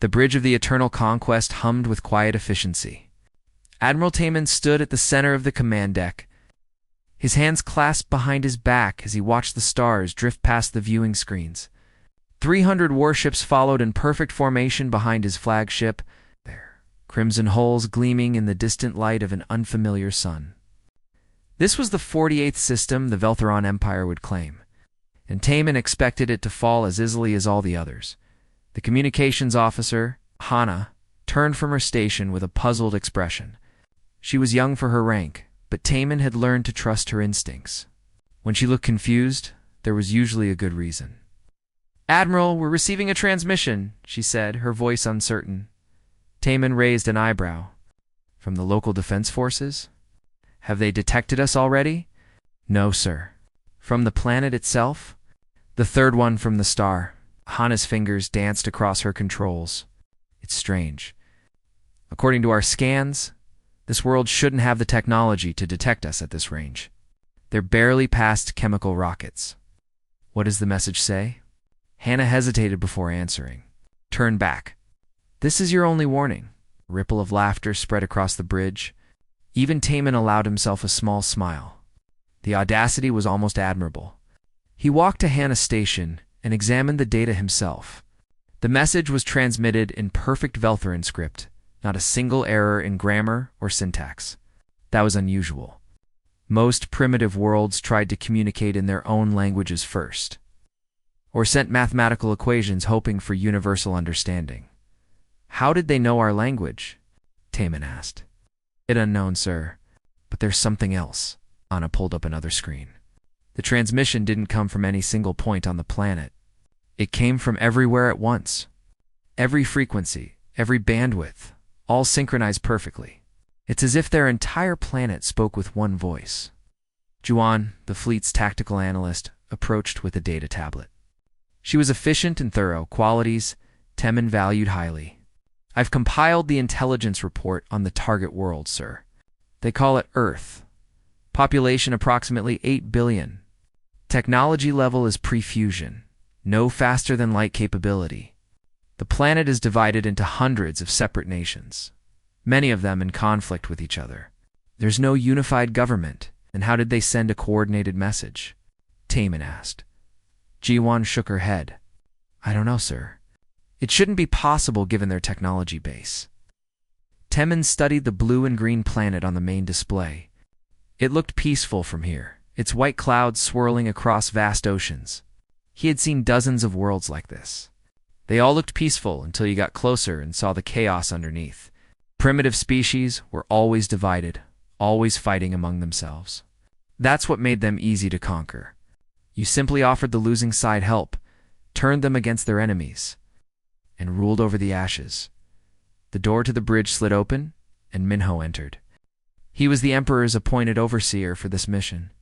The bridge of the Eternal Conquest hummed with quiet efficiency. Admiral Taman stood at the center of the command deck, his hands clasped behind his back as he watched the stars drift past the viewing screens. 300 warships followed in perfect formation behind his flagship, their crimson hulls gleaming in the distant light of an unfamiliar sun. This was the 48th system the Veltheron Empire would claim, and Taman expected it to fall as easily as all the others. The communications officer, Hana, turned from her station with a puzzled expression. She was young for her rank, but Taman had learned to trust her instincts. When she looked confused, there was usually a good reason. "Admiral, we're receiving a transmission," she said, her voice uncertain. Taman raised an eyebrow. "From the local defense forces? Have they detected us already?" "No, sir." "From the planet itself?" "The third one from the star." Hana's fingers danced across her controls. "It's strange. According to our scans, this world shouldn't have the technology to detect us at this range. They're barely past chemical rockets." "What does the message say?" Hana hesitated before answering. "Turn back. This is your only warning." A ripple of laughter spread across the bridge. Even Taman allowed himself a small smile. The audacity was almost admirable. He walked to Hana's station and examined the data himself. The message was transmitted in perfect Veltheran script, not a single error in grammar or syntax. That was unusual. Most primitive worlds tried to communicate in their own languages first, or sent mathematical equations hoping for universal understanding. "How did they know our language?" Taman asked. "It unknown, sir. But there's something else." Anna pulled up another screen. The transmission didn't come from any single point on the planet. It came from everywhere at once. Every frequency, every bandwidth, all synchronized perfectly. It's as if their entire planet spoke with one voice. Juan, the fleet's tactical analyst, approached with a data tablet. She was efficient and thorough, qualities Taman valued highly. "I've compiled the intelligence report on the target world, sir. They call it Earth. Population approximately 8 billion. Technology level is pre-fusion. No faster than light capability. The planet is divided into hundreds of separate nations, many of them in conflict with each other. There's no unified government, and how did they send a coordinated message?" Taman asked. Jiwan shook her head. "I don't know, sir. It shouldn't be possible given their technology base." Taman studied the blue and green planet on the main display. It looked peaceful from here, its white clouds swirling across vast oceans. He had seen dozens of worlds like this. They all looked peaceful until you got closer and saw the chaos underneath. Primitive species were always divided, always fighting among themselves. That's what made them easy to conquer. You simply offered the losing side help, turned them against their enemies, and ruled over the ashes. The door to the bridge slid open, and Minho entered. He was the Emperor's appointed overseer for this mission,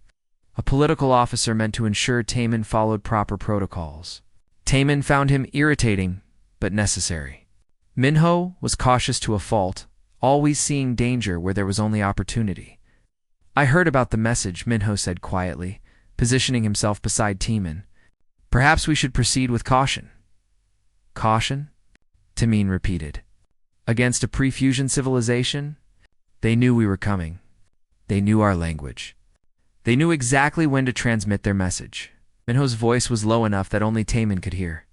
a political officer meant to ensure Taman followed proper protocols. Taman found him irritating, but necessary. Minho was cautious to a fault, always seeing danger where there was only opportunity. "I heard about the message," Minho said quietly, positioning himself beside Taman. "Perhaps we should proceed with caution." "Caution?" Taman repeated. "Against a pre-fusion civilization? They knew we were coming. They knew our language. They knew exactly when to transmit their message." Minho's voice was low enough that only Taman could hear.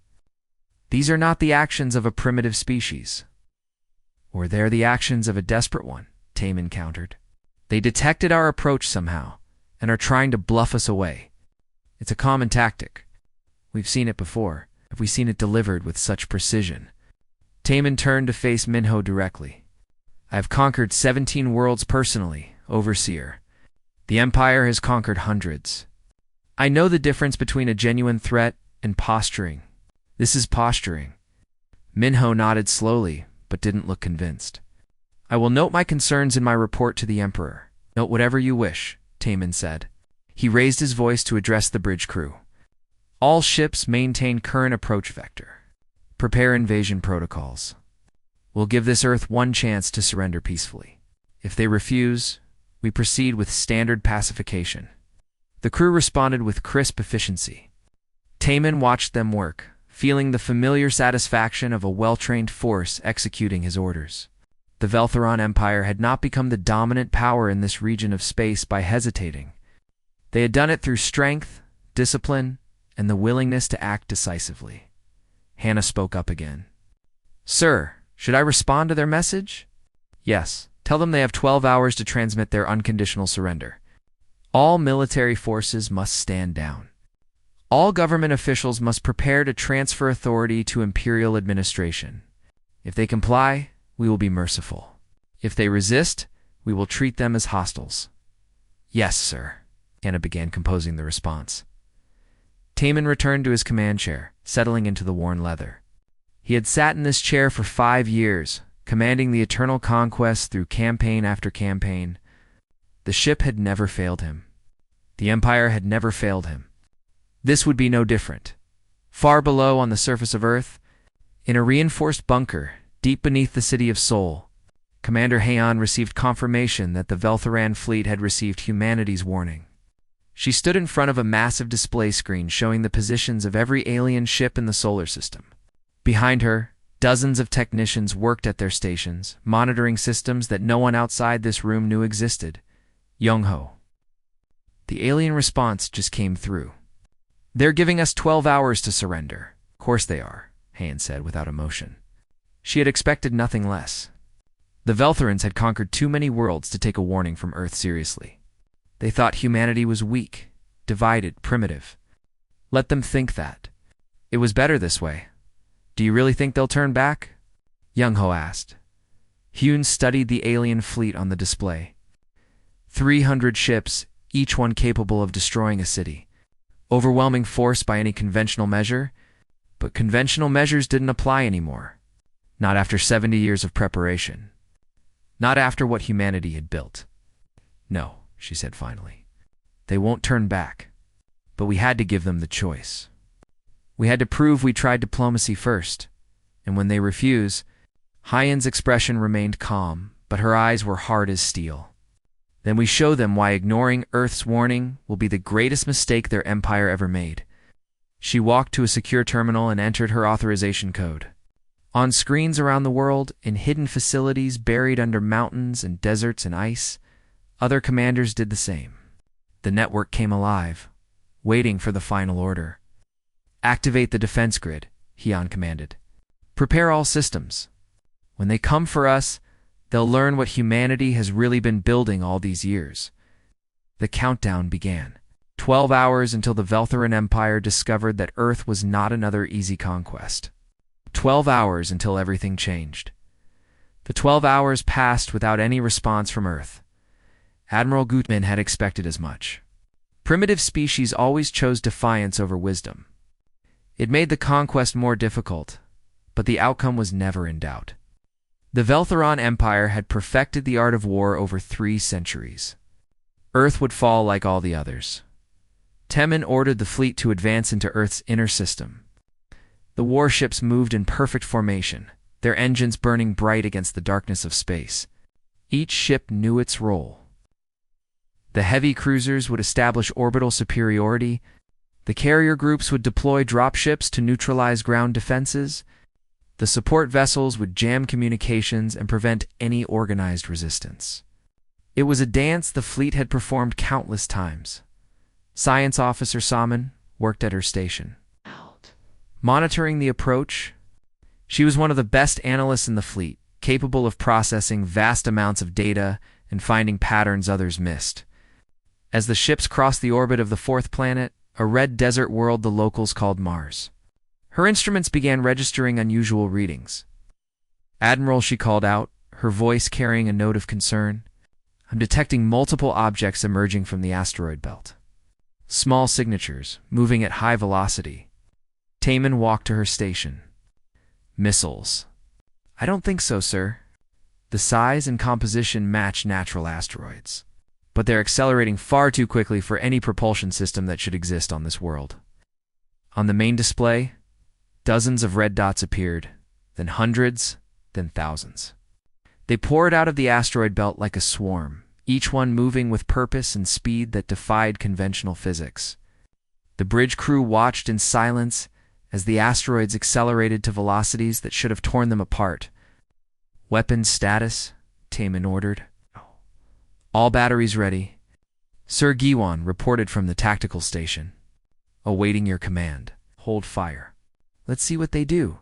"These are not the actions of a primitive species." "Or they're the actions of a desperate one," Taman countered. "They detected our approach somehow, and are trying to bluff us away. It's a common tactic. We've seen it before. Have we seen it delivered with such precision?" Taman turned to face Minho directly. "I have conquered 17 worlds personally, Overseer. The Empire has conquered hundreds. I know the difference between a genuine threat and posturing. This is posturing." Minho nodded slowly, but didn't look convinced. "I will note my concerns in my report to the Emperor." "Note whatever you wish," Taman said. He raised his voice to address the bridge crew. "All ships maintain current approach vector. Prepare invasion protocols. We'll give this Earth one chance to surrender peacefully. If they refuse, we proceed with standard pacification." The crew responded with crisp efficiency. Taman watched them work, feeling the familiar satisfaction of a well-trained force executing his orders. The Veltheron Empire had not become the dominant power in this region of space by hesitating. They had done it through strength, discipline, and the willingness to act decisively. Hannah spoke up again. "Sir, should I respond to their message?" "Yes. Tell them they have 12 hours to transmit their unconditional surrender. All military forces must stand down. All government officials must prepare to transfer authority to Imperial administration. If they comply, we will be merciful. If they resist, we will treat them as hostiles." "Yes, sir." Hannah began composing the response. Taman returned to his command chair, settling into the worn leather. He had sat in this chair for 5 years, commanding the eternal conquest through campaign after campaign. The ship had never failed him. The Empire had never failed him. This would be no different. Far below on the surface of Earth, in a reinforced bunker, deep beneath the city of Sol, Commander Heian received confirmation that the Veltheran fleet had received humanity's warning. She stood in front of a massive display screen showing the positions of every alien ship in the solar system. Behind her, dozens of technicians worked at their stations, monitoring systems that no one outside this room knew existed. Young-ho. The alien response just came through. "They're giving us 12 hours to surrender." "Of course they are," Heian said without emotion. She had expected nothing less. The Veltherans had conquered too many worlds to take a warning from Earth seriously. They thought humanity was weak, divided, primitive. Let them think that. It was better this way. "Do you really think they'll turn back?" Young-ho asked. Hyun studied the alien fleet on the display. 300 ships, each one capable of destroying a city. Overwhelming force by any conventional measure, but conventional measures didn't apply anymore. Not after 70 years of preparation. Not after what humanity had built. "No," she said finally. "They won't turn back. But we had to give them the choice. We had to prove we tried diplomacy first, and when they refuse..." Hyen's expression remained calm, but her eyes were hard as steel. "Then we show them why ignoring Earth's warning will be the greatest mistake their empire ever made." She walked to a secure terminal and entered her authorization code. On screens around the world, in hidden facilities buried under mountains and deserts and ice, other commanders did the same. The network came alive, waiting for the final order. "Activate the defense grid," Heian commanded. "Prepare all systems. When they come for us, they'll learn what humanity has really been building all these years." The countdown began. 12 hours until the Veltheran Empire discovered that Earth was not another easy conquest. 12 hours until everything changed. The 12 hours passed without any response from Earth. Admiral Gutman had expected as much. Primitive species always chose defiance over wisdom. It made the conquest more difficult, but the outcome was never in doubt. The Veltheran Empire had perfected the art of war over 3 centuries. Earth would fall like all the others. Temin ordered the fleet to advance into Earth's inner system. The warships moved in perfect formation, their engines burning bright against the darkness of space. Each ship knew its role. The heavy cruisers would establish orbital superiority. The carrier groups would deploy dropships to neutralize ground defenses. The support vessels would jam communications and prevent any organized resistance. It was a dance the fleet had performed countless times. Science Officer Salmon worked at her station, monitoring the approach. She was one of the best analysts in the fleet, capable of processing vast amounts of data and finding patterns others missed. As the ships crossed the orbit of the 4th planet, a red desert world the locals called Mars, her instruments began registering unusual readings. "Admiral," she called out, her voice carrying a note of concern, "I'm detecting multiple objects emerging from the asteroid belt. Small signatures, moving at high velocity." Taman walked to her station. "Missiles." "I don't think so, sir. The size and composition match natural asteroids, but they're accelerating far too quickly for any propulsion system that should exist on this world." On the main display, dozens of red dots appeared, then hundreds, then thousands. They poured out of the asteroid belt like a swarm, each one moving with purpose and speed that defied conventional physics. The bridge crew watched in silence as the asteroids accelerated to velocities that should have torn them apart. "Weapons status," Taman ordered. "All batteries ready." Sir Giwan reported from the tactical station. "Awaiting your command. Hold fire." "Let's see what they do."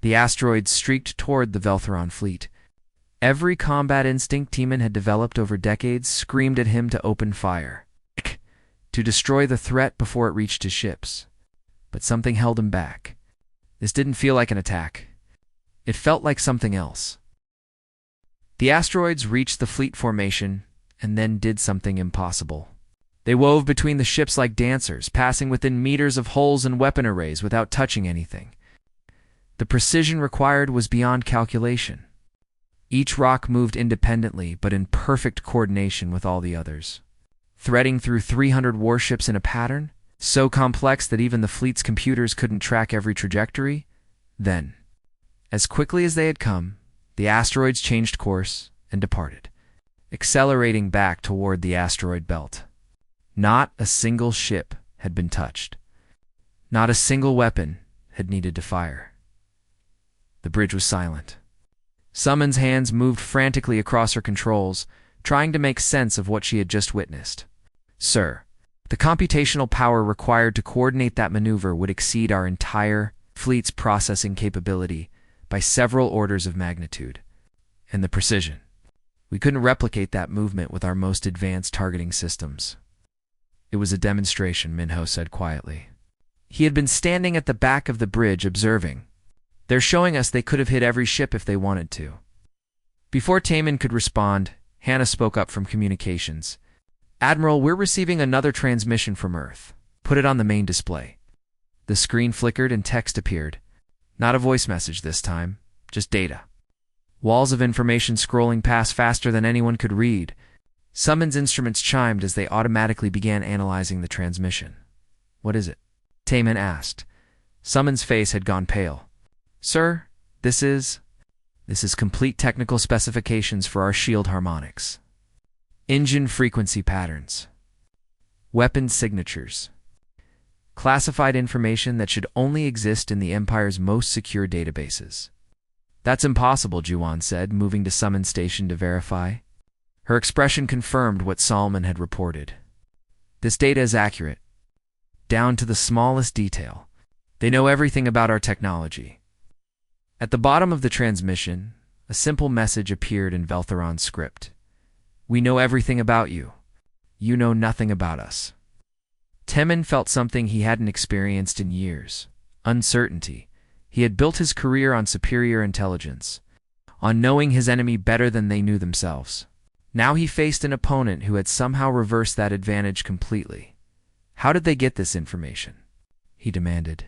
The asteroids streaked toward the Veltheron fleet. Every combat instinct Taman had developed over decades screamed at him to open fire, to destroy the threat before it reached his ships. But something held him back. This didn't feel like an attack. It felt like something else. The asteroids reached the fleet formation and then did something impossible. They wove between the ships like dancers, passing within meters of hulls and weapon arrays without touching anything. The precision required was beyond calculation. Each rock moved independently but in perfect coordination with all the others, threading through 300 warships in a pattern so complex that even the fleet's computers couldn't track every trajectory. Then, as quickly as they had come, the asteroids changed course and departed, accelerating back toward the asteroid belt. Not a single ship had been touched. Not a single weapon had needed to fire. The bridge was silent. Summon's hands moved frantically across her controls, trying to make sense of what she had just witnessed. "Sir, the computational power required to coordinate that maneuver would exceed our entire fleet's processing capability by several orders of magnitude. And the precision. We couldn't replicate that movement with our most advanced targeting systems." "It was a demonstration," Minho said quietly. He had been standing at the back of the bridge observing. "They're showing us they could have hit every ship if they wanted to." Before Taman could respond, Hannah spoke up from communications. "Admiral, we're receiving another transmission from Earth. Put it on the main display." The screen flickered and text appeared. Not a voice message this time, just data. Walls of information scrolling past faster than anyone could read. Summon's instruments chimed as they automatically began analyzing the transmission. "What is it?" Taman asked. Summon's face had gone pale. "Sir, this is complete technical specifications for our shield harmonics. Engine frequency patterns. Weapon signatures. Classified information that should only exist in the Empire's most secure databases." "That's impossible," Juwan said, moving to Summon Station to verify. Her expression confirmed what Solomon had reported. "This data is accurate, down to the smallest detail. They know everything about our technology." At the bottom of the transmission, a simple message appeared in Veltheron's script. "We know everything about you. You know nothing about us." Temin felt something he hadn't experienced in years. Uncertainty. He had built his career on superior intelligence, on knowing his enemy better than they knew themselves. Now he faced an opponent who had somehow reversed that advantage completely. "How did they get this information?" he demanded.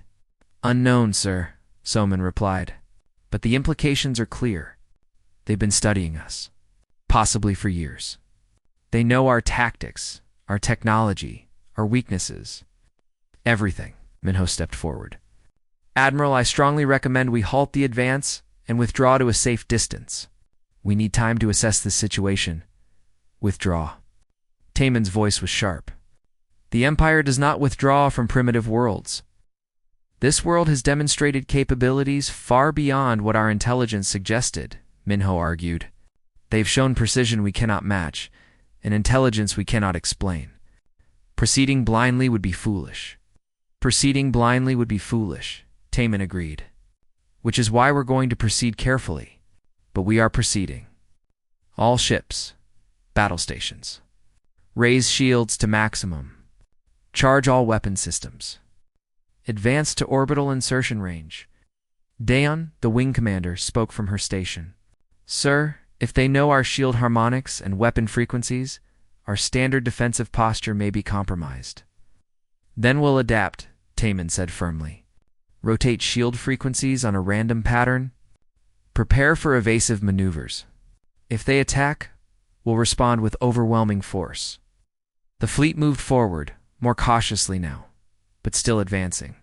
"Unknown, sir," Soman replied. "But the implications are clear. They've been studying us, possibly for years. They know our tactics, our technology, our weaknesses. Everything." Minho stepped forward. "Admiral, I strongly recommend we halt the advance and withdraw to a safe distance. We need time to assess this situation. Withdraw." Taman's voice was sharp. "The Empire does not withdraw from primitive worlds. This world has demonstrated capabilities far beyond what our intelligence suggested," Minho argued. "They've shown precision we cannot match, and intelligence we cannot explain. Proceeding blindly would be foolish." "Proceeding blindly would be foolish," Taman agreed. "Which is why we're going to proceed carefully. But we are proceeding. All ships, battle stations. Raise shields to maximum. Charge all weapon systems. Advance to orbital insertion range." Dayon, the wing commander, spoke from her station. "Sir, if they know our shield harmonics and weapon frequencies, our standard defensive posture may be compromised." "Then we'll adapt," Taman said firmly. "Rotate shield frequencies on a random pattern. Prepare for evasive maneuvers. If they attack, we'll respond with overwhelming force." The fleet moved forward, more cautiously now, but still advancing.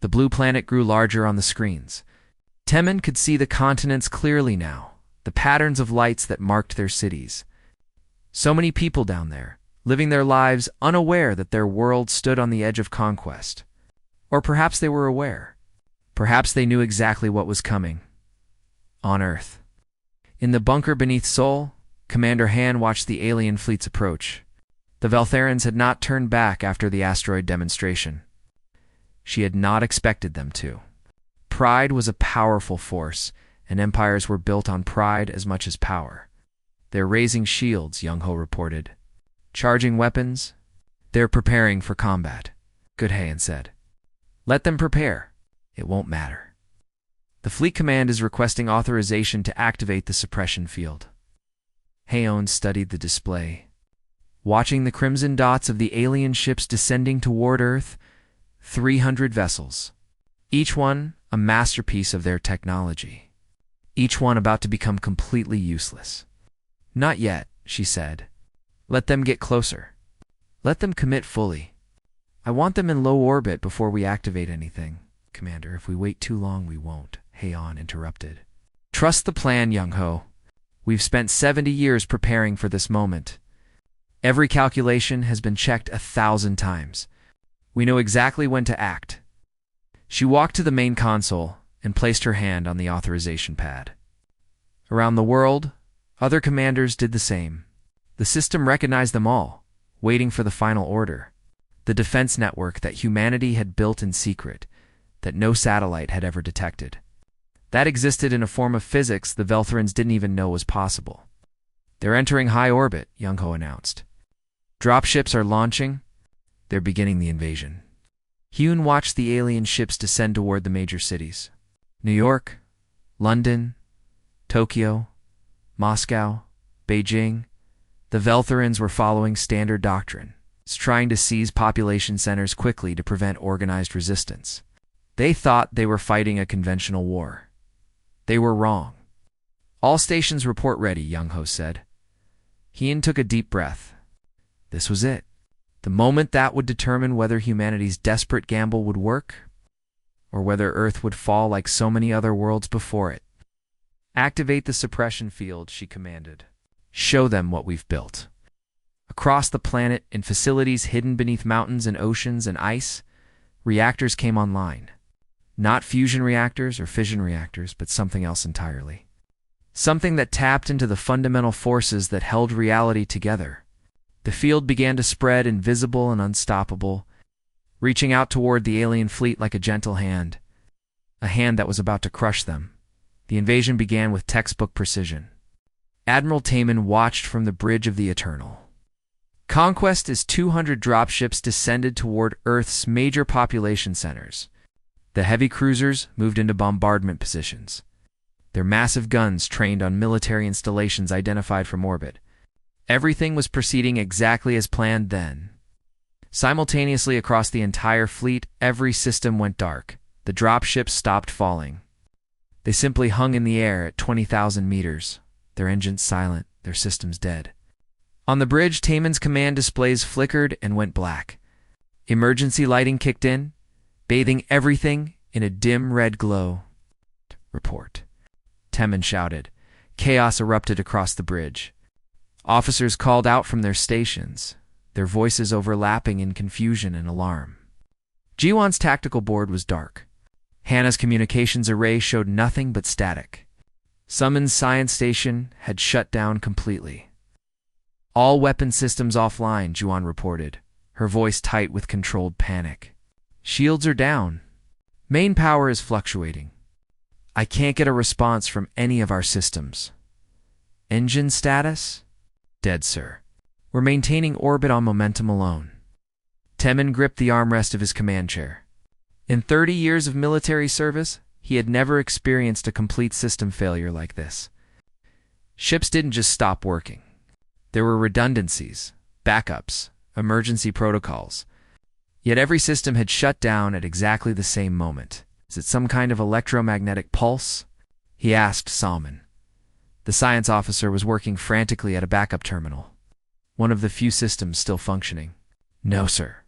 The blue planet grew larger on the screens. Temin could see the continents clearly now, the patterns of lights that marked their cities. So many people down there, living their lives unaware that their world stood on the edge of conquest. Or perhaps they were aware, Perhaps they knew exactly what was coming. On Earth. In the bunker beneath Sol, Commander Han watched the alien fleets approach. The Veltharans had not turned back after the asteroid demonstration. She had not expected them to. Pride was a powerful force, and empires were built on pride as much as power. They're raising shields, Young-ho reported. Charging weapons? They're preparing for combat, Good-hae said. Let them prepare. It won't matter. The Fleet Command is requesting authorization to activate the suppression field. Haeon studied the display. Watching the crimson dots of the alien ships descending toward Earth, 300 vessels. Each one a masterpiece of their technology. Each one about to become completely useless. Not yet, she said. Let them get closer. Let them commit fully. I want them in low orbit before we activate anything. Commander, if we wait too long, we won't, Haeon interrupted. Trust the plan, Young-ho. We've spent 70 years preparing for this moment. Every calculation has been checked 1,000 times. We know exactly when to act. She walked to the main console and placed her hand on the authorization pad. Around the world, other commanders did the same. The system recognized them all, waiting for the final order. The defense network that humanity had built in secret, that no satellite had ever detected. That existed in a form of physics the Veltharans didn't even know was possible. They're entering high orbit, Young-ho announced. Dropships are launching. They're beginning the invasion. Hyun watched the alien ships descend toward the major cities. New York, London, Tokyo, Moscow, Beijing. The Veltharans were following standard doctrine, trying to seize population centers quickly to prevent organized resistance. They thought they were fighting a conventional war. They were wrong. All stations report ready, Young-ho said. Hyun took a deep breath. This was it. The moment that would determine whether humanity's desperate gamble would work, or whether Earth would fall like so many other worlds before it. Activate the suppression field, she commanded. Show them what we've built. Across the planet, in facilities hidden beneath mountains and oceans and ice, reactors came online. Not fusion reactors or fission reactors, but something else entirely. Something that tapped into the fundamental forces that held reality together. The field began to spread, invisible and unstoppable, reaching out toward the alien fleet like a gentle hand, a hand that was about to crush them. The invasion began with textbook precision. Admiral Taman watched from the bridge of the Eternal. Conquest as 200 dropships descended toward Earth's major population centers. The heavy cruisers moved into bombardment positions, their massive guns trained on military installations identified from orbit. Everything was proceeding exactly as planned then. Simultaneously across the entire fleet, every system went dark. The dropships stopped falling. They simply hung in the air at 20,000 meters, their engines silent, their systems dead. On the bridge, Taman's command displays flickered and went black. Emergency lighting kicked in, bathing everything in a dim red glow. Report. Taman shouted. Chaos erupted across the bridge. Officers called out from their stations, their voices overlapping in confusion and alarm. Jiwon's tactical board was dark. Hannah's communications array showed nothing but static. Summon's science station had shut down completely. All weapon systems offline, Jiwon reported, her voice tight with controlled panic. Shields are down. Main power is fluctuating. I can't get a response from any of our systems. Engine status? Dead, sir. We're maintaining orbit on momentum alone. Taman gripped the armrest of his command chair. In 30 years of military service, he had never experienced a complete system failure like this. Ships didn't just stop working. There were redundancies, backups, emergency protocols. Yet every system had shut down at exactly the same moment. Is it some kind of electromagnetic pulse? He asked Salman. The science officer was working frantically at a backup terminal, one of the few systems still functioning. No, sir.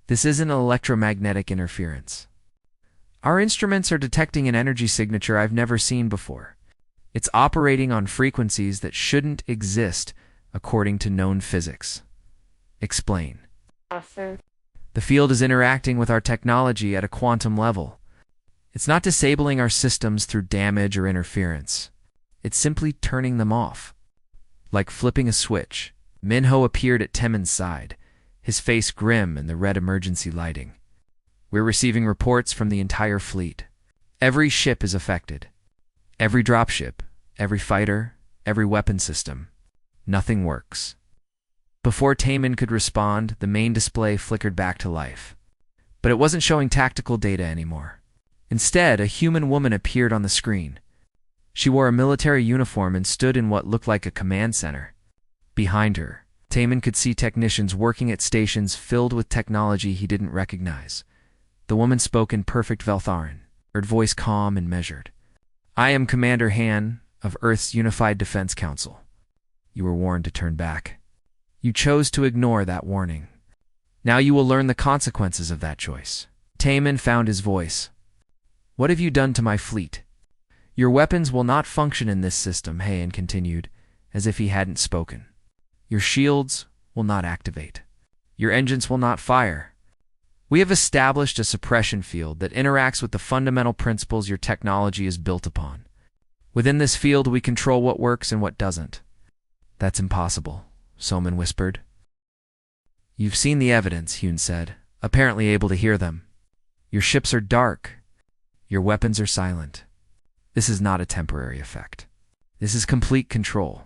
This isn't an electromagnetic interference. Our instruments are detecting an energy signature I've never seen before. It's operating on frequencies that shouldn't exist according to known physics. Explain. Sir. The field is interacting with our technology at a quantum level. It's not disabling our systems through damage or interference. It's simply turning them off. Like flipping a switch, Minho appeared at Temin's side, his face grim in the red emergency lighting. We're receiving reports from the entire fleet. Every ship is affected. Every dropship, every fighter, every weapon system. Nothing works. Before Taman could respond, the main display flickered back to life. But it wasn't showing tactical data anymore. Instead, a human woman appeared on the screen. She wore a military uniform and stood in what looked like a command center. Behind her, Taman could see technicians working at stations filled with technology he didn't recognize. The woman spoke in perfect Veltharan, her voice calm and measured. "I am Commander Han of Earth's Unified Defense Council. You were warned to turn back. You chose to ignore that warning. Now you will learn the consequences of that choice." Taman found his voice. "What have you done to my fleet?" "Your weapons will not function in this system," Heian continued, as if he hadn't spoken. "Your shields will not activate. Your engines will not fire. We have established a suppression field that interacts with the fundamental principles your technology is built upon. Within this field, we control what works and what doesn't." "That's impossible," Soman whispered. "You've seen the evidence," Hyun said, apparently able to hear them. "Your ships are dark. Your weapons are silent. This is not a temporary effect. This is complete control.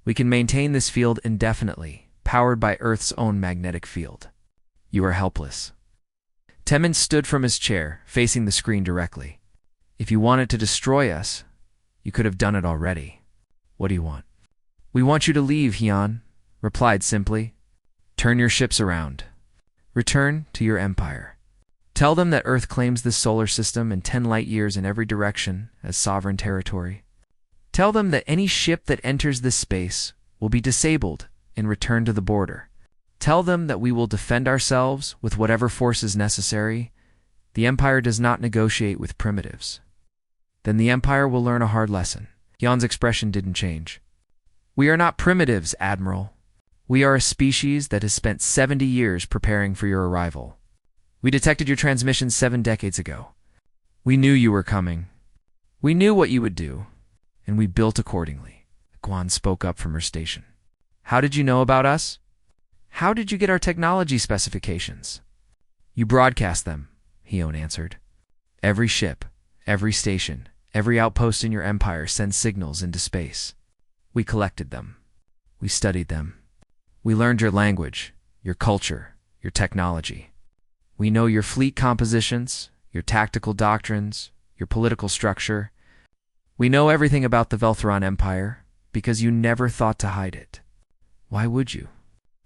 We can maintain this field indefinitely, powered by Earth's own magnetic field. You are helpless." Temin stood from his chair, facing the screen directly. "If you wanted to destroy us, you could have done it already. What do you want?" "We want you to leave," Hyun replied simply. "Turn your ships around. Return to your empire. Tell them that Earth claims this solar system and 10 light years in every direction as sovereign territory. Tell them that any ship that enters this space will be disabled and returned to the border. Tell them that we will defend ourselves with whatever force is necessary. The Empire does not negotiate with primitives." "Then the Empire will learn a hard lesson." Hyun's expression didn't change. "We are not primitives, Admiral. We are a species that has spent 70 years preparing for your arrival. We detected your transmissions 7 decades ago. We knew you were coming. We knew what you would do, and we built accordingly." Guan spoke up from her station. "How did you know about us? How did you get our technology specifications?" "You broadcast them," Hyun answered. "Every ship, every station, every outpost in your empire sends signals into space. We collected them. We studied them. We learned your language, your culture, your technology. We know your fleet compositions, your tactical doctrines, your political structure. We know everything about the Veltharan Empire because you never thought to hide it. Why would you?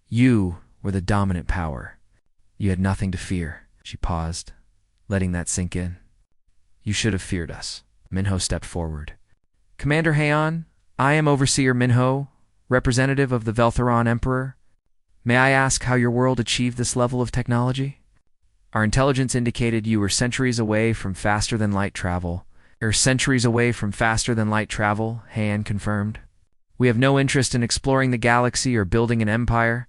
You were the dominant power. You had nothing to fear." She paused, letting that sink in. "You should have feared us." Minho stepped forward. "Commander Heian, I am Overseer Minho, representative of the Veltharan Emperor. May I ask how your world achieved this level of technology?" "Our intelligence indicated you were centuries away from faster-than-light travel." Centuries away from faster-than-light travel," Heian confirmed. "We have no interest in exploring the galaxy or building an empire.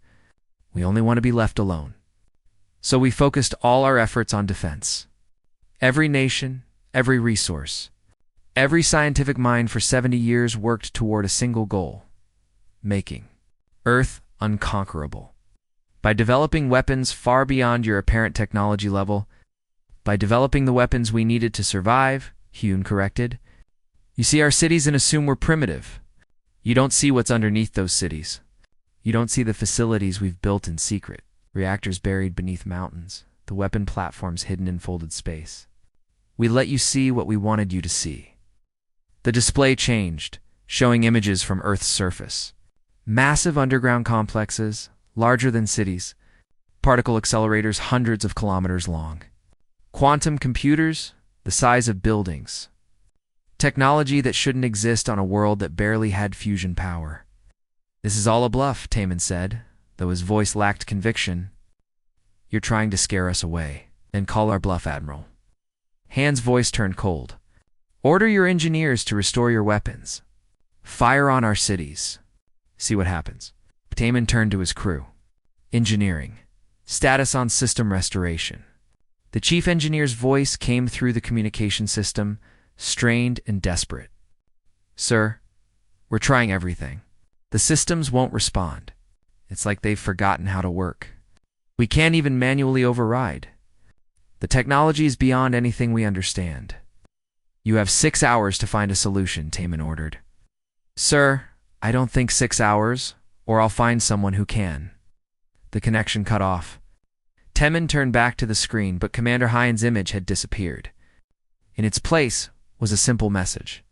We only want to be left alone. So we focused all our efforts on defense. Every nation, every resource, every scientific mind for 70 years worked toward a single goal: making Earth unconquerable. By developing weapons far beyond your apparent technology level, by developing the weapons we needed to survive," Hyun corrected. "You see our cities and assume we're primitive. You don't see what's underneath those cities. You don't see the facilities we've built in secret, reactors buried beneath mountains, the weapon platforms hidden in folded space. We let you see what we wanted you to see." The display changed, showing images from Earth's surface. Massive underground complexes, larger than cities, particle accelerators hundreds of kilometers long, quantum computers the size of buildings, technology that shouldn't exist on a world that barely had fusion power. "This is all a bluff," Taman said, though his voice lacked conviction. "You're trying to scare us away. Then call our bluff, Admiral." Han's voice turned cold. "Order your engineers to restore your weapons. Fire on our cities. See what happens." Taman turned to his crew. "Engineering. Status on system restoration. The chief engineer's voice came through the communication system, strained and desperate. Sir, we're trying everything. The systems won't respond. It's like they've forgotten how to work. We can't even manually override. The technology is beyond anything we understand. You have 6 hours to find a solution, Taman ordered. Sir, I don't think 6 hours, or I'll find someone who can. The connection cut off. Temin turned back to the screen, but Commander Hyan's image had disappeared. In its place was a simple message.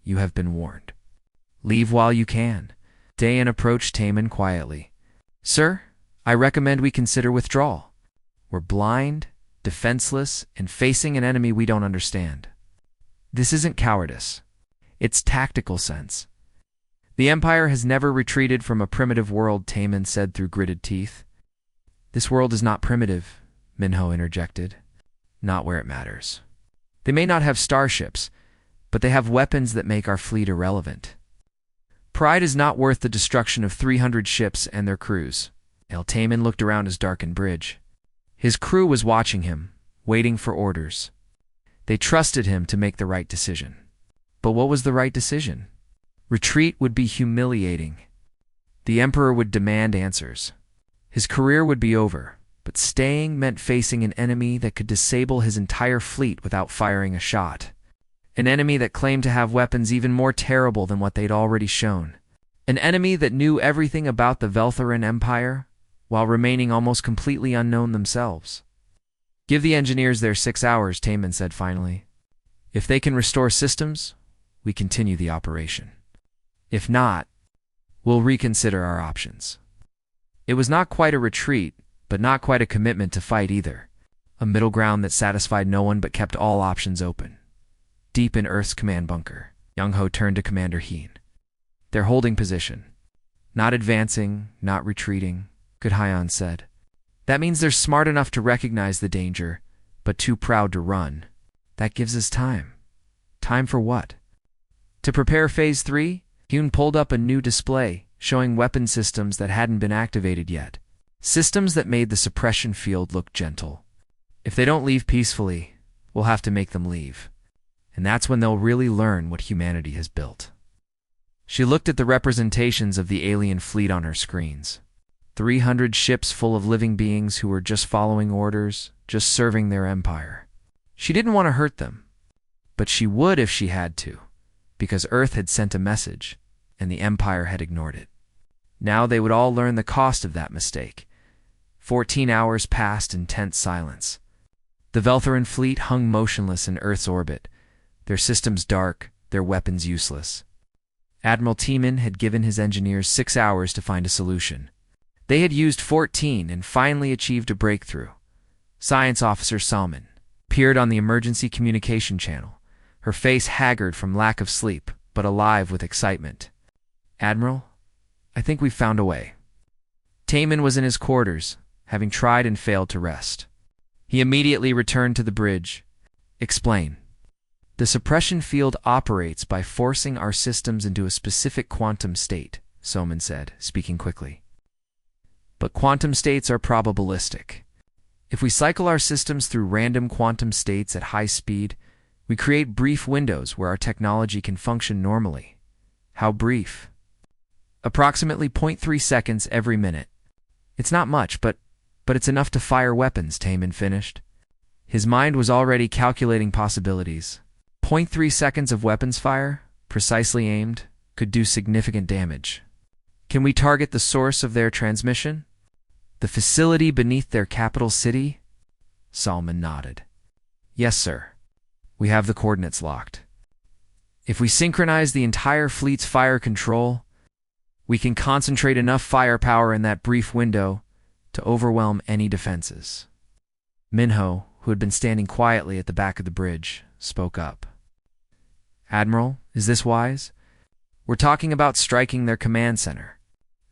You have been warned. Leave while you can. Dayan approached Taman quietly. Sir, I recommend we consider withdrawal. We're blind, defenseless, and facing an enemy we don't understand. This isn't cowardice. It's tactical sense. The Empire has never retreated from a primitive world, Taman said through gritted teeth. This world is not primitive, Minho interjected. Not where it matters. They may not have starships, but they have weapons that make our fleet irrelevant. Pride is not worth the destruction of 300 ships and their crews. Taman looked around his darkened bridge. His crew was watching him, waiting for orders. They trusted him to make the right decision. But what was the right decision? Retreat would be humiliating. The Emperor would demand answers. His career would be over, but staying meant facing an enemy that could disable his entire fleet without firing a shot. An enemy that claimed to have weapons even more terrible than what they'd already shown. An enemy that knew everything about the Veltharan Empire, while remaining almost completely unknown themselves. Give the engineers their 6 hours, Taman said finally. If they can restore systems, we continue the operation. If not, we'll reconsider our options. It was not quite a retreat, but not quite a commitment to fight either. A middle ground that satisfied no one but kept all options open. Deep in Earth's command bunker, Young-Ho turned to Commander Heen. They're holding position. Not advancing, not retreating, Good Hyan said. That means they're smart enough to recognize the danger, but too proud to run. That gives us time. Time for what? To prepare Phase 3, Hyun pulled up a new display, showing weapon systems that hadn't been activated yet. Systems that made the suppression field look gentle. If they don't leave peacefully, we'll have to make them leave. And that's when they'll really learn what humanity has built. She looked at the representations of the alien fleet on her screens. 300 ships full of living beings who were just following orders, just serving their empire. She didn't want to hurt them, but she would if she had to, because Earth had sent a message, and the Empire had ignored it. Now they would all learn the cost of that mistake. 14 hours passed in tense silence. The Veltharan fleet hung motionless in Earth's orbit, their systems dark, their weapons useless. Admiral Teeman had given his engineers 6 hours to find a solution. They had used 14 and finally achieved a breakthrough. Science Officer Salman appeared on the emergency communication channel, her face haggard from lack of sleep, but alive with excitement. Admiral, I think we've found a way. Taman was in his quarters, having tried and failed to rest. He immediately returned to the bridge. Explain. The suppression field operates by forcing our systems into a specific quantum state, Soman said, speaking quickly. But quantum states are probabilistic. If we cycle our systems through random quantum states at high speed, we create brief windows where our technology can function normally. How brief? Approximately 0.3 seconds every minute. It's not much, but it's enough to fire weapons, Taman finished. His mind was already calculating possibilities. 0.3 seconds of weapons fire, precisely aimed, could do significant damage. Can we target the source of their transmission? The facility beneath their capital city? Salman nodded. Yes, sir. We have the coordinates locked. If we synchronize the entire fleet's fire control, we can concentrate enough firepower in that brief window to overwhelm any defenses. Minho, who had been standing quietly at the back of the bridge, spoke up. Admiral, is this wise? We're talking about striking their command center.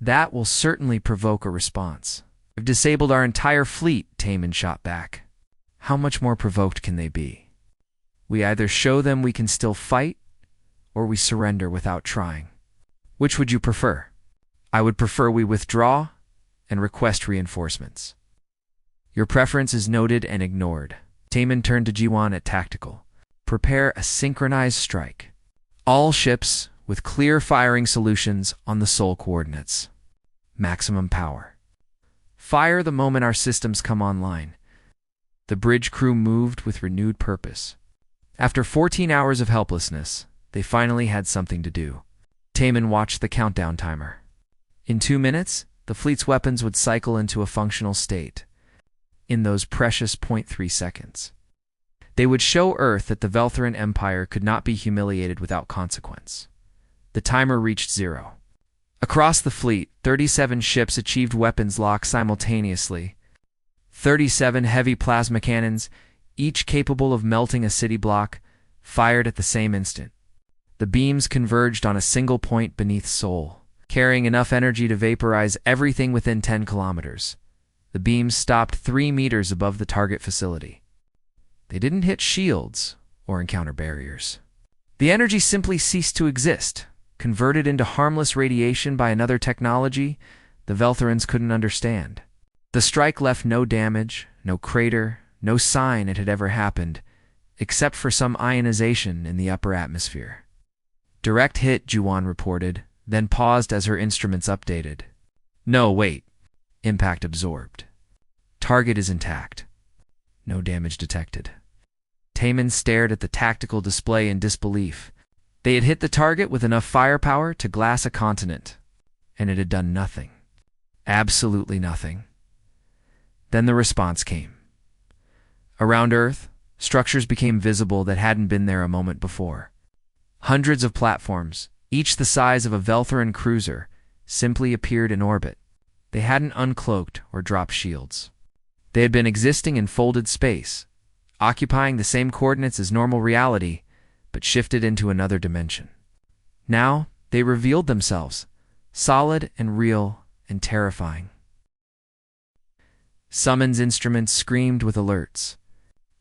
That will certainly provoke a response. We've disabled our entire fleet, Taman shot back. How much more provoked can they be? We either show them we can still fight, or we surrender without trying. Which would you prefer? I would prefer we withdraw and request reinforcements. Your preference is noted and ignored. Taman turned to Jiwan at tactical. Prepare a synchronized strike. All ships with clear firing solutions on the sole coordinates. Maximum power. Fire the moment our systems come online. The bridge crew moved with renewed purpose. After 14 hours of helplessness, they finally had something to do. Taman watched the countdown timer. In 2 minutes, the fleet's weapons would cycle into a functional state. In those precious 0.3 seconds, they would show Earth that the Veltheran Empire could not be humiliated without consequence. The timer reached 0. Across the fleet, 37 ships achieved weapons lock simultaneously. 37 heavy plasma cannons, each capable of melting a city block, fired at the same instant. The beams converged on a single point beneath Seoul, carrying enough energy to vaporize everything within 10 kilometers. The beams stopped 3 meters above the target facility. They didn't hit shields or encounter barriers. The energy simply ceased to exist, converted into harmless radiation by another technology the Veltherans couldn't understand. The strike left no damage, no crater, no sign it had ever happened, except for some ionization in the upper atmosphere. Direct hit, Juwan reported, then paused as her instruments updated. No, wait. Impact absorbed. Target is intact. No damage detected. Taman stared at the tactical display in disbelief. They had hit the target with enough firepower to glass a continent, and it had done nothing. Absolutely nothing. Then the response came. Around Earth, structures became visible that hadn't been there a moment before. Hundreds of platforms, each the size of a Veltheran cruiser, simply appeared in orbit. They hadn't uncloaked or dropped shields. They had been existing in folded space, occupying the same coordinates as normal reality, but shifted into another dimension. Now, they revealed themselves, solid and real and terrifying. Summons instruments screamed with alerts.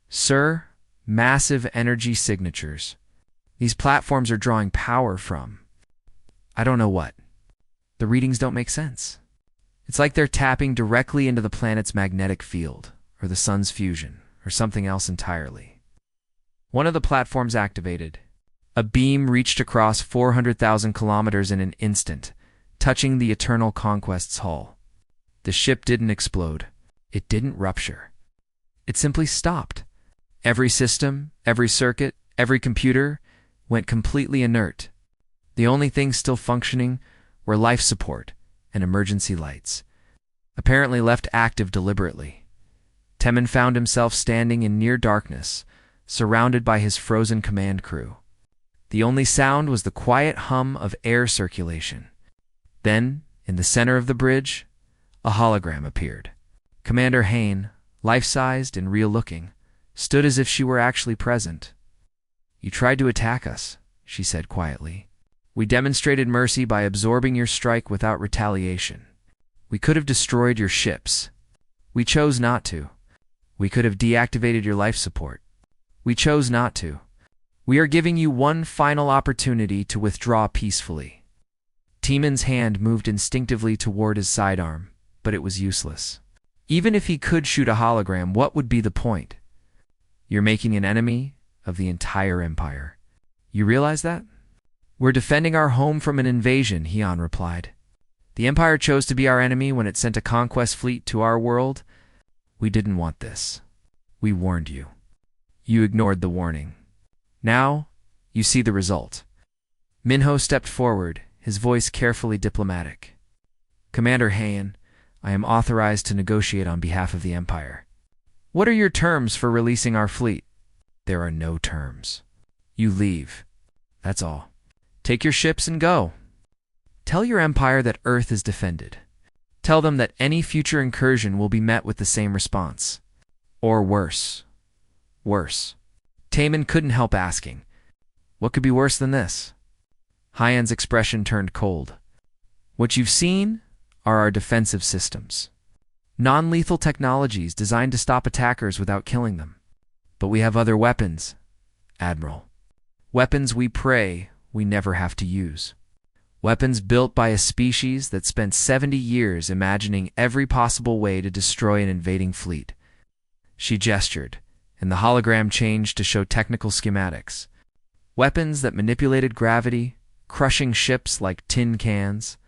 Sir, massive energy signatures. These platforms are drawing power from I don't know what. The readings don't make sense. It's like they're tapping directly into the planet's magnetic field, or the sun's fusion, or something else entirely. One of the platforms activated. A beam reached across 400,000 kilometers in an instant, touching the Eternal Conquest's hull. The ship didn't explode. It didn't rupture. It simply stopped. Every system, every circuit, every computer went completely inert. The only things still functioning were life support and emergency lights, apparently left active deliberately. Temin found himself standing in near darkness, surrounded by his frozen command crew. The only sound was the quiet hum of air circulation. Then, in the center of the bridge, a hologram appeared. Commander Hain, life-sized and real-looking, stood as if she were actually present. "You tried to attack us," she said quietly. "We demonstrated mercy by absorbing your strike without retaliation. We could have destroyed your ships. We chose not to. We could have deactivated your life support. We chose not to. We are giving you one final opportunity to withdraw peacefully." Teeman's hand moved instinctively toward his sidearm, but it was useless. Even if he could shoot a hologram, what would be the point? You're making an enemy of the entire Empire. You realize that? "We're defending our home from an invasion," Heian replied. "The Empire chose to be our enemy when it sent a conquest fleet to our world. We didn't want this. We warned you. You ignored the warning. Now, you see the result." Minho stepped forward, his voice carefully diplomatic. "Commander Heian, I am authorized to negotiate on behalf of the Empire. What are your terms for releasing our fleet?" "There are no terms. You leave. That's all. Take your ships and go. Tell your Empire that Earth is defended. Tell them that any future incursion will be met with the same response. Or worse. Worse." Taman couldn't help asking, "What could be worse than this?" Hyan's expression turned cold. "What you've seen are our defensive systems. Non-lethal technologies designed to stop attackers without killing them. But we have other weapons, Admiral. Weapons we pray we never have to use. Weapons built by a species that spent 70 years imagining every possible way to destroy an invading fleet, She gestured, and the hologram changed to show technical schematics. Weapons that manipulated gravity, crushing ships like tin cans.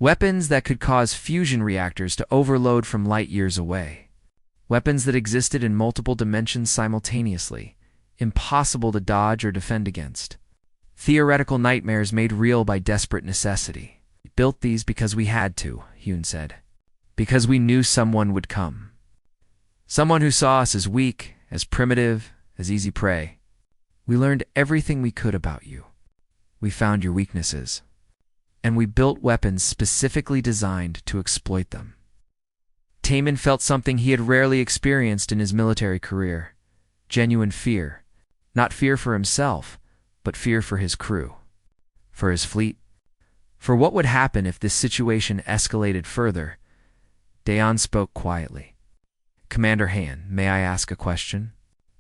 Weapons that could cause fusion reactors to overload from light years away. Weapons that existed in multiple dimensions simultaneously, impossible to dodge or defend against. Theoretical nightmares made real by desperate necessity. We built these because we had to, Hyun said. Because we knew someone would come. Someone who saw us as weak, as primitive, as easy prey. We learned everything we could about you. We found your weaknesses. And we built weapons specifically designed to exploit them. Taemin felt something he had rarely experienced in his military career. Genuine fear. Not fear for himself, but fear for his crew. For his fleet. For what would happen if this situation escalated further. Daeon spoke quietly. Commander Han, may I ask a question?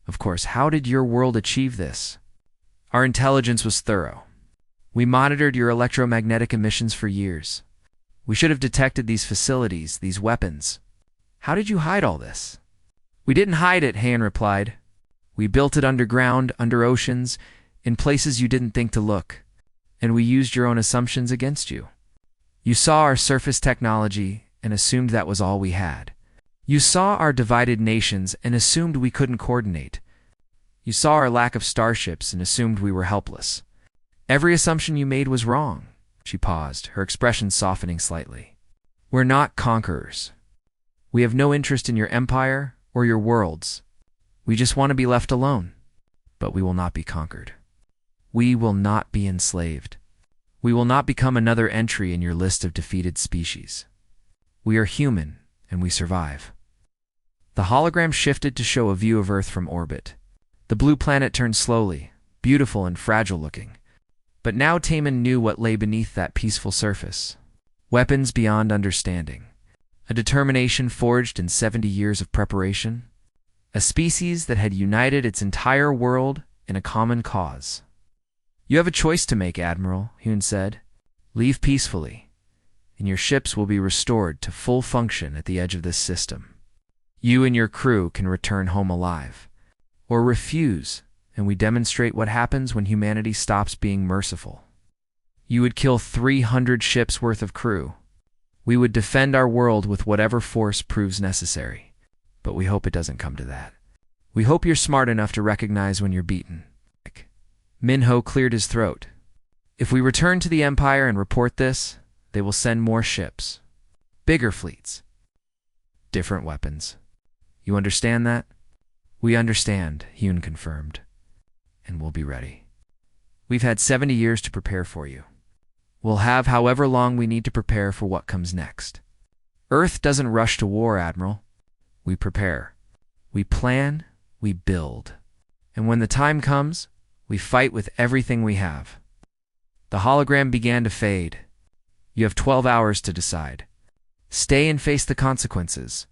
Of course, how did your world achieve this? Our intelligence was thorough. We monitored your electromagnetic emissions for years. We should have detected these facilities, these weapons. How did you hide all this? We didn't hide it, Han replied. We built it underground, under oceans, in places you didn't think to look. And we used your own assumptions against you. You saw our surface technology and assumed that was all we had. You saw our divided nations and assumed we couldn't coordinate. You saw our lack of starships and assumed we were helpless. Every assumption you made was wrong. She paused, her expression softening slightly. We're not conquerors. We have no interest in your empire or your worlds. We just want to be left alone. But we will not be conquered. We will not be enslaved. We will not become another entry in your list of defeated species. We are human, and we survive. The hologram shifted to show a view of Earth from orbit. The blue planet turned slowly, beautiful and fragile-looking. But now Taemin knew what lay beneath that peaceful surface. Weapons beyond understanding. A determination forged in 70 years of preparation. A species that had united its entire world in a common cause. You have a choice to make, Admiral, Hyun said. Leave peacefully, and your ships will be restored to full function at the edge of this system. You and your crew can return home alive. Or refuse, and we demonstrate what happens when humanity stops being merciful. You would kill 300 ships worth of crew. We would defend our world with whatever force proves necessary. But we hope it doesn't come to that. We hope you're smart enough to recognize when you're beaten. Minho cleared his throat. If we return to the Empire and report this, they will send more ships. Bigger fleets. Different weapons. You understand that? We understand, Hyun confirmed. And we'll be ready. We've had 70 years to prepare for you. We'll have however long we need to prepare for what comes next. Earth doesn't rush to war, Admiral. We prepare. We plan, we build. And when the time comes, we fight with everything we have. The hologram began to fade. You have 12 hours to decide. Stay and face the consequences,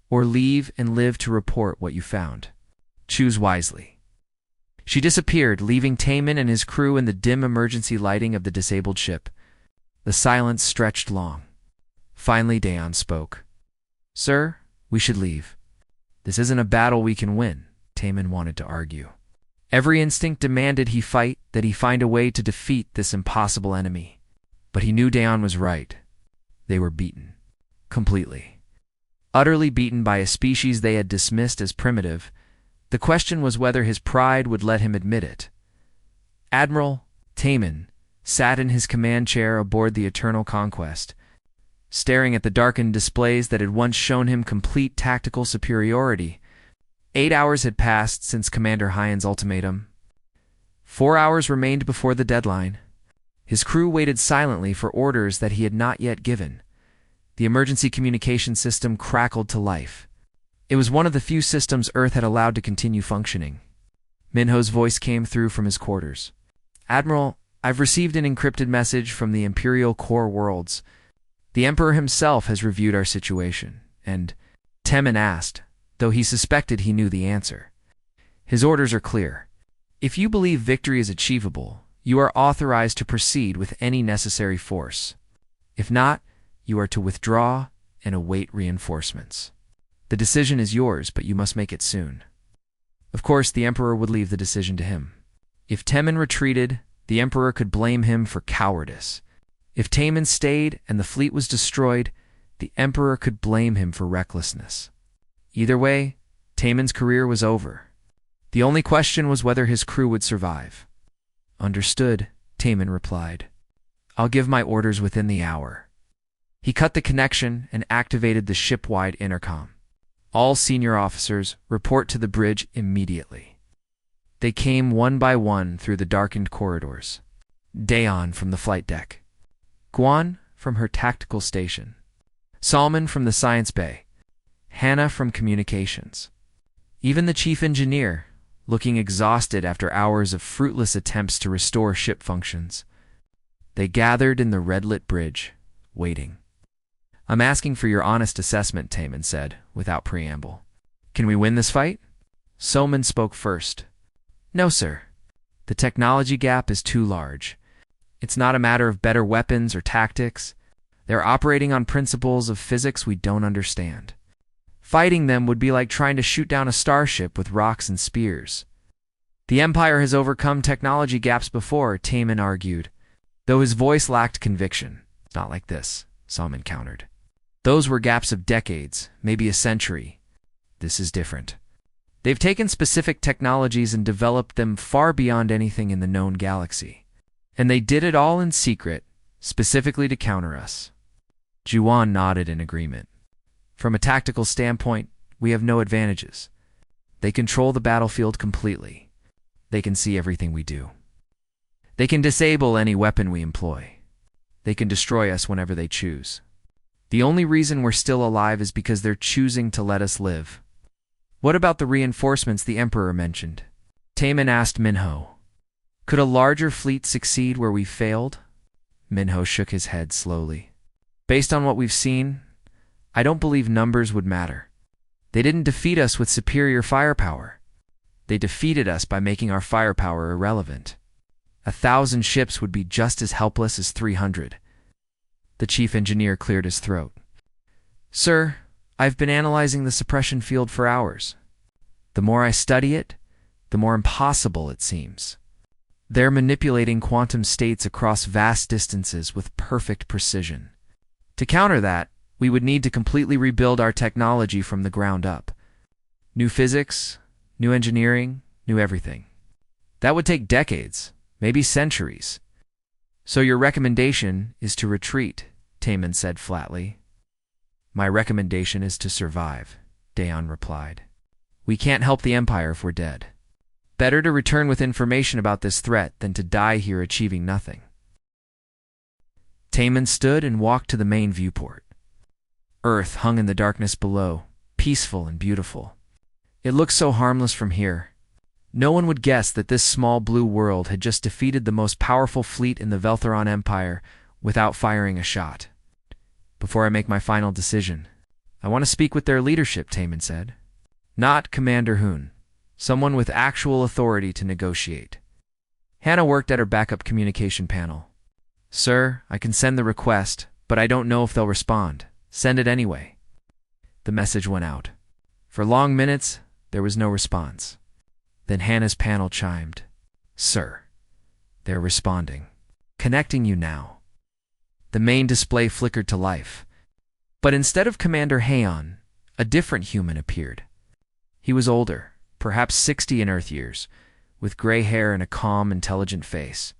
or leave and live to report what you found. Choose wisely. She disappeared, leaving Taemin and his crew in the dim emergency lighting of the disabled ship. The silence stretched long. Finally, Daeon spoke. Sir, we should leave. This isn't a battle we can win, Taemin wanted to argue. Every instinct demanded he fight, that he find a way to defeat this impossible enemy. But he knew Daeon was right. They were beaten. Completely. Utterly beaten by a species they had dismissed as primitive. The question was whether his pride would let him admit it. Admiral Taemin sat in his command chair aboard the Eternal Conquest, staring at the darkened displays that had once shown him complete tactical superiority. 8 hours had passed since Commander Hyun's ultimatum. 4 hours remained before the deadline. His crew waited silently for orders that he had not yet given. The emergency communication system crackled to life. It was one of the few systems Earth had allowed to continue functioning. Minho's voice came through from his quarters. Admiral, I've received an encrypted message from the Imperial Core Worlds. The Emperor himself has reviewed our situation, and Taemin asked, though he suspected he knew the answer. His orders are clear. If you believe victory is achievable, you are authorized to proceed with any necessary force. If not, you are to withdraw and await reinforcements. The decision is yours, but you must make it soon. Of course, the Emperor would leave the decision to him. If Temin retreated, the Emperor could blame him for cowardice. If Temin stayed and the fleet was destroyed, the Emperor could blame him for recklessness. Either way, Temin's career was over. The only question was whether his crew would survive. Understood, Temin replied. I'll give my orders within the hour. He cut the connection and activated the ship-wide intercom. All senior officers report to the bridge immediately. They came one by one through the darkened corridors. Daeon from the flight deck. Guan from her tactical station. Salman from the science bay. Hannah from communications. Even the chief engineer, looking exhausted after hours of fruitless attempts to restore ship functions. They gathered in the red-lit bridge, waiting. I'm asking for your honest assessment, Temin said, without preamble. Can we win this fight? Soman spoke first. No, sir. The technology gap is too large. It's not a matter of better weapons or tactics. They're operating on principles of physics we don't understand. Fighting them would be like trying to shoot down a starship with rocks and spears. The Empire has overcome technology gaps before, Temin argued, though his voice lacked conviction. Not like this, Salman countered. Those were gaps of decades, maybe a century. This is different. They've taken specific technologies and developed them far beyond anything in the known galaxy. And they did it all in secret, specifically to counter us. Juwan nodded in agreement. From a tactical standpoint, we have no advantages. They control the battlefield completely. They can see everything we do. They can disable any weapon we employ. They can destroy us whenever they choose. The only reason we're still alive is because they're choosing to let us live. What about the reinforcements the Emperor mentioned? Temin asked Minho. Could a larger fleet succeed where we failed? Minho shook his head slowly. Based on what we've seen, I don't believe numbers would matter. They didn't defeat us with superior firepower. They defeated us by making our firepower irrelevant. 1,000 ships would be just as helpless as 300. The chief engineer cleared his throat. Sir, I've been analyzing the suppression field for hours. The more I study it, the more impossible it seems. They're manipulating quantum states across vast distances with perfect precision. To counter that, we would need to completely rebuild our technology from the ground up. New physics, new engineering, new everything. That would take decades, maybe centuries. So your recommendation is to retreat, Temin said flatly. My recommendation is to survive, Daeon replied. We can't help the Empire if we're dead. Better to return with information about this threat than to die here achieving nothing. Temin stood and walked to the main viewport. Earth hung in the darkness below, peaceful and beautiful. It looked so harmless from here. No one would guess that this small blue world had just defeated the most powerful fleet in the Veltheron Empire without firing a shot. Before I make my final decision, I want to speak with their leadership, Temin said. Not Commander Hoon, someone with actual authority to negotiate. Hannah worked at her backup communication panel. Sir, I can send the request, but I don't know if they'll respond. Send it anyway. The message went out. For long minutes, there was no response. Then Hannah's panel chimed. Sir, they're responding. Connecting you now. The main display flickered to life. But instead of Commander Haon, a different human appeared. He was older, perhaps 60 in Earth years, with gray hair and a calm, intelligent face.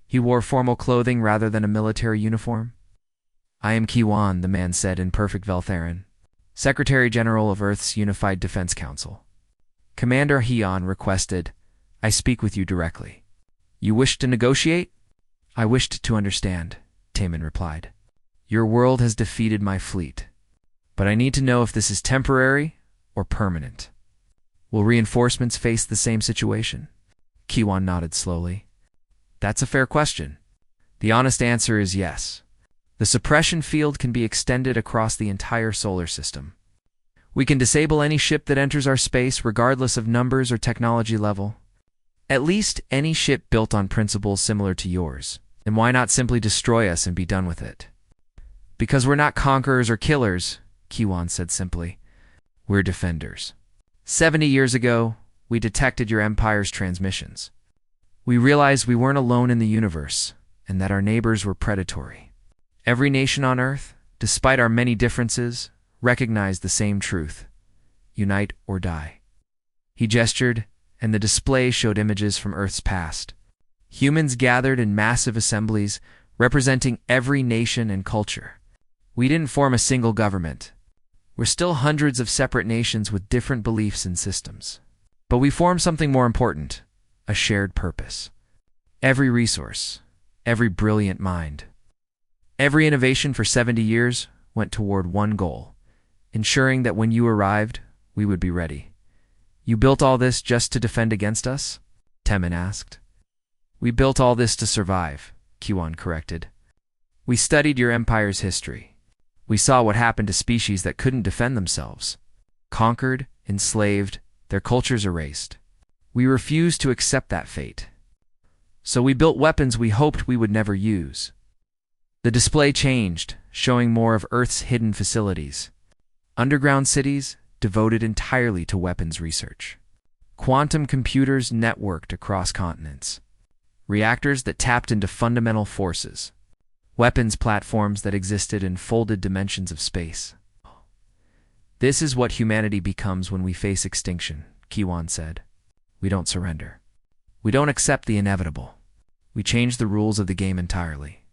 He wore formal clothing rather than a military uniform. I am Kiwan, the man said in perfect Veltheran, Secretary General of Earth's Unified Defense Council. Commander Haon requested, I speak with you directly. You wish to negotiate? I wished to understand, Temin replied. Your world has defeated my fleet, but I need to know if this is temporary or permanent. Will reinforcements face the same situation? Kiwan nodded slowly. That's a fair question. The honest answer is yes. The suppression field can be extended across the entire solar system. We can disable any ship that enters our space regardless of numbers or technology level. At least any ship built on principles similar to yours. And why not simply destroy us and be done with it? Because we're not conquerors or killers, Kiwan said simply. We're defenders. 70 years ago, we detected your empire's transmissions. We realized we weren't alone in the universe, and that our neighbors were predatory. Every nation on Earth, despite our many differences, recognized the same truth: unite or die. He gestured, and the display showed images from Earth's past. Humans gathered in massive assemblies, representing every nation and culture. We didn't form a single government. We're still hundreds of separate nations with different beliefs and systems. But we formed something more important: a shared purpose. Every resource, every brilliant mind, every innovation for 70 years went toward one goal: ensuring that when you arrived, we would be ready. You built all this just to defend against us? Temin asked. We built all this to survive, Kiwan corrected. We studied your empire's history. We saw what happened to species that couldn't defend themselves. Conquered, enslaved, their cultures erased. We refused to accept that fate. So we built weapons we hoped we would never use. The display changed, showing more of Earth's hidden facilities. Underground cities devoted entirely to weapons research. Quantum computers networked across continents. Reactors that tapped into fundamental forces. Weapons platforms that existed in folded dimensions of space. This is what humanity becomes when we face extinction, Kiwan said. We don't surrender. We don't accept the inevitable. We change the rules of the game entirely.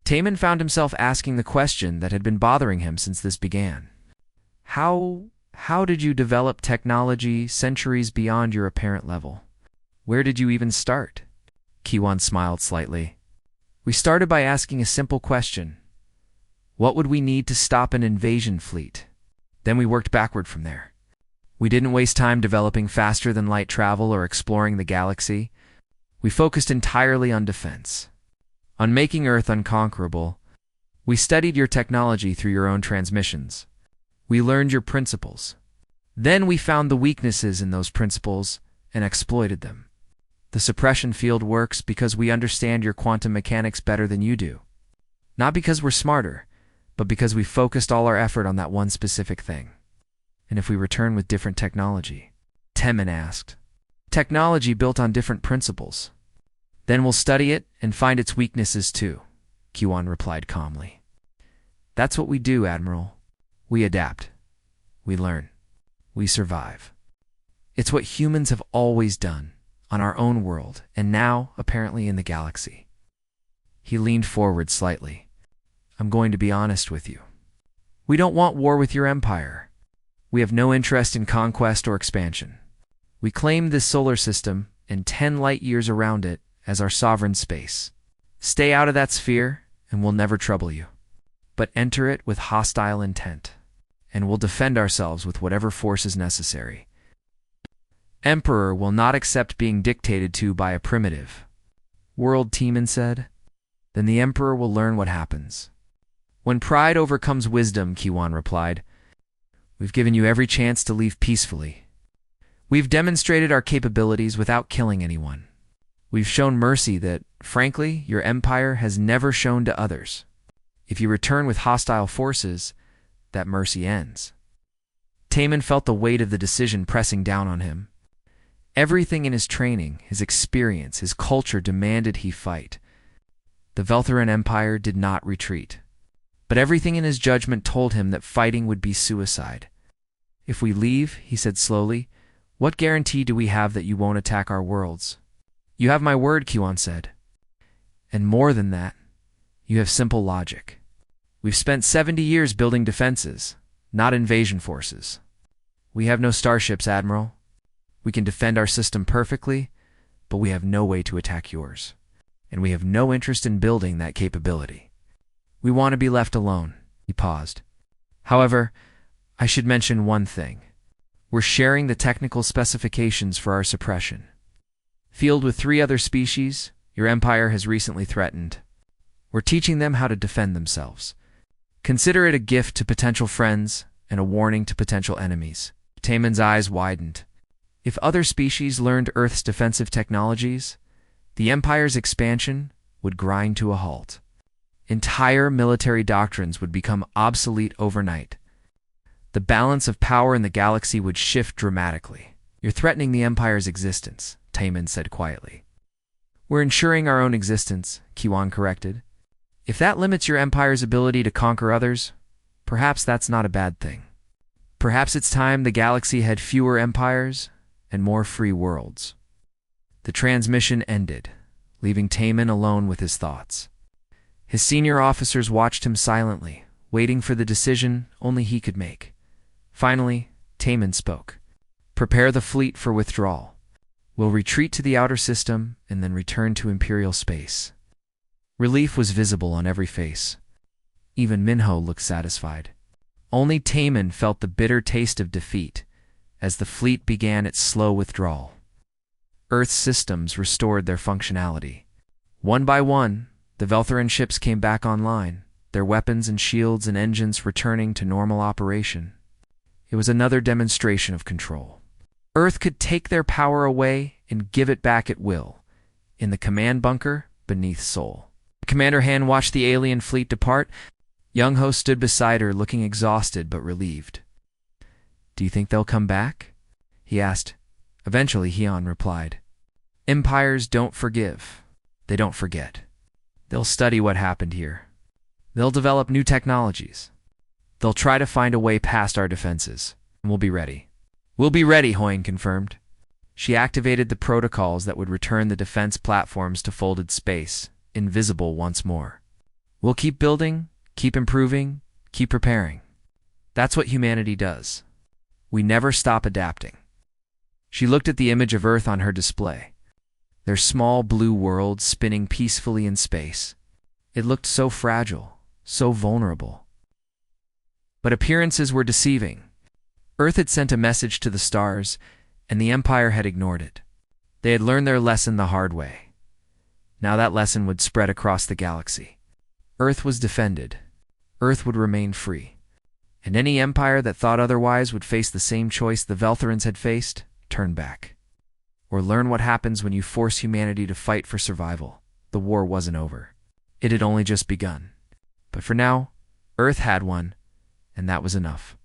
Taman found himself asking the question that had been bothering him since this began. How did you develop technology centuries beyond your apparent level? Where did you even start? Kiwan smiled slightly. We started by asking a simple question. What would we need to stop an invasion fleet? Then we worked backward from there. We didn't waste time developing faster-than-light travel or exploring the galaxy. We focused entirely on defense. On making Earth unconquerable. We studied your technology through your own transmissions. We learned your principles. Then we found the weaknesses in those principles and exploited them. The suppression field works because we understand your quantum mechanics better than you do. Not because we're smarter, but because we focused all our effort on that one specific thing. And if we return with different technology? Temin asked. Technology built on different principles. Then we'll study it and find its weaknesses too, Kiwan replied calmly. That's what we do, Admiral. We adapt. We learn. We survive. It's what humans have always done, on our own world, and now, apparently, in the galaxy. He leaned forward slightly. I'm going to be honest with you. We don't want war with your empire. We have no interest in conquest or expansion. We claim this solar system and 10 light years around it as our sovereign space. Stay out of that sphere, and we'll never trouble you. But enter it with hostile intent, and we'll defend ourselves with whatever force is necessary. Emperor will not accept being dictated to by a primitive world, Teman said. Then the Emperor will learn what happens. When pride overcomes wisdom, Kiwan replied. We've given you every chance to leave peacefully. We've demonstrated our capabilities without killing anyone. We've shown mercy that, frankly, your empire has never shown to others. If you return with hostile forces, that mercy ends. Taman felt the weight of the decision pressing down on him. Everything in his training, his experience, his culture demanded he fight. The Veltheran Empire did not retreat. But everything in his judgment told him that fighting would be suicide. If we leave, he said slowly, what guarantee do we have that you won't attack our worlds? You have my word, Kiwan said. And more than that, you have simple logic. We've spent 70 years building defenses, not invasion forces. We have no starships, Admiral. We can defend our system perfectly, but we have no way to attack yours. And we have no interest in building that capability. We want to be left alone. He paused. However, I should mention one thing. We're sharing the technical specifications for our suppression. Field with 3 other species, your empire has recently threatened. We're teaching them how to defend themselves. Consider it a gift to potential friends and a warning to potential enemies. Taman's eyes widened. If other species learned Earth's defensive technologies, the Empire's expansion would grind to a halt. Entire military doctrines would become obsolete overnight. The balance of power in the galaxy would shift dramatically. You're threatening the Empire's existence, Taemin said quietly. We're ensuring our own existence, Kiwan corrected. If that limits your Empire's ability to conquer others, perhaps that's not a bad thing. Perhaps it's time the galaxy had fewer empires and more free worlds. The transmission ended, leaving Taemin alone with his thoughts. His senior officers watched him silently, waiting for the decision only he could make. Finally, Taemin spoke. Prepare the fleet for withdrawal. We'll retreat to the outer system and then return to Imperial space. Relief was visible on every face. Even Minho looked satisfied. Only Taemin felt the bitter taste of defeat as the fleet began its slow withdrawal. Earth's systems restored their functionality. One by one, the Veltheran ships came back online, their weapons and shields and engines returning to normal operation. It was another demonstration of control. Earth could take their power away and give it back at will, in the command bunker beneath Sol. Commander Han watched the alien fleet depart. Young-Ho stood beside her, looking exhausted but relieved. Do you think they'll come back? He asked. Eventually, Hyun replied. Empires don't forgive. They don't forget. They'll study what happened here. They'll develop new technologies. They'll try to find a way past our defenses, and we'll be ready. We'll be ready, Hoyne confirmed. She activated the protocols that would return the defense platforms to folded space, invisible once more. We'll keep building, keep improving, keep preparing. That's what humanity does. We never stop adapting. She looked at the image of Earth on her display. Their small blue world spinning peacefully in space. It looked so fragile, so vulnerable. But appearances were deceiving. Earth had sent a message to the stars, and the Empire had ignored it. They had learned their lesson the hard way. Now that lesson would spread across the galaxy. Earth was defended. Earth would remain free. And any empire that thought otherwise would face the same choice the Veltherans had faced, turn back. Or learn what happens when you force humanity to fight for survival. The war wasn't over. It had only just begun. But for now, Earth had won, and that was enough.